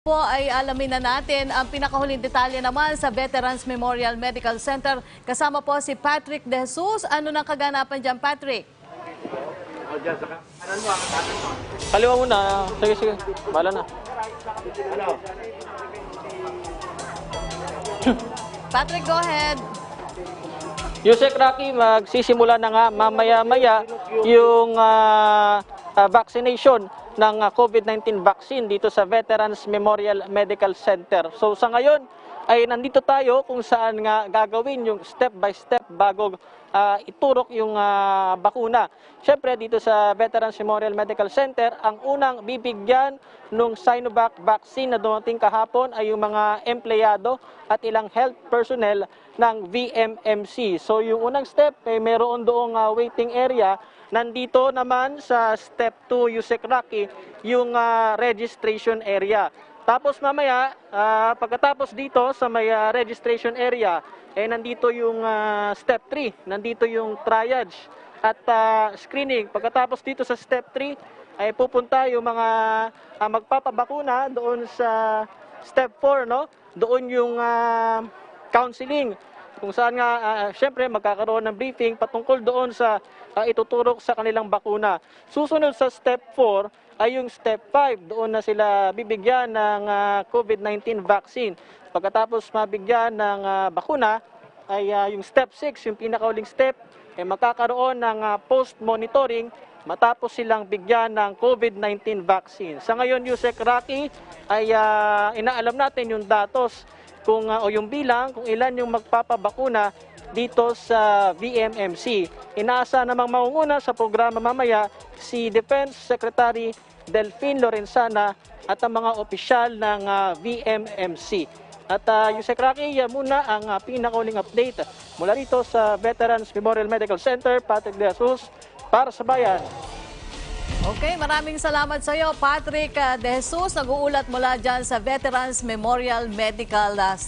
Po ay alamin na natin ang pinakahuling detalye naman sa Veterans Memorial Medical Center. Kasama po si Patrick De Jesus. Ano nang kaganapan dyan, Patrick? Kaliwa muna. Sige. Bala na. Patrick, go ahead. Yusek Rocky, magsisimula na nga mamaya-maya yung vaccination ng COVID-19 vaccine dito sa Veterans Memorial Medical Center. So sa ngayon ay nandito tayo kung saan nga gagawin yung step by step bago iturok yung bakuna. Siyempre dito sa Veterans Memorial Medical Center, ang unang bibigyan ng Sinovac vaccine na dumating kahapon ay yung mga empleyado at ilang health personnel ng VMMC. So yung unang step ay meron doong waiting area. Nandito naman sa step 2, Yusek Rocky, yung registration area. Tapos mamaya, pagkatapos dito sa may registration area, nandito yung step 3, nandito yung triage at screening. Pagkatapos dito sa step 3, ay pupunta yung mga magpapabakuna doon sa step 4, no? Doon yung counseling. Kung saan nga, syempre, magkakaroon ng briefing patungkol doon sa ituturok sa kanilang bakuna. Susunod sa step 4 ay yung step 5. Doon na sila bibigyan ng COVID-19 vaccine. Pagkatapos mabigyan ng bakuna, ay yung step 6, yung pinakauling step, ay magkakaroon ng post-monitoring matapos silang bigyan ng COVID-19 vaccine. Sa ngayon, Yusek Rocky, ay inaalam natin yung datos o yung bilang kung ilan yung magpapabakuna dito sa VMMC. Inaasa namang maunguna sa programa mamaya si Defense Secretary Delphine Lorenzana at ang mga opisyal ng VMMC. At Yusek Rocky, muna ang pinakauling update mula rito sa Veterans Memorial Medical Center. Patrick De Jesus para sa Bayan. Okay, maraming salamat sa iyo, Patrick De Jesus. Nag-uulat mula dyan sa Veterans Memorial Medical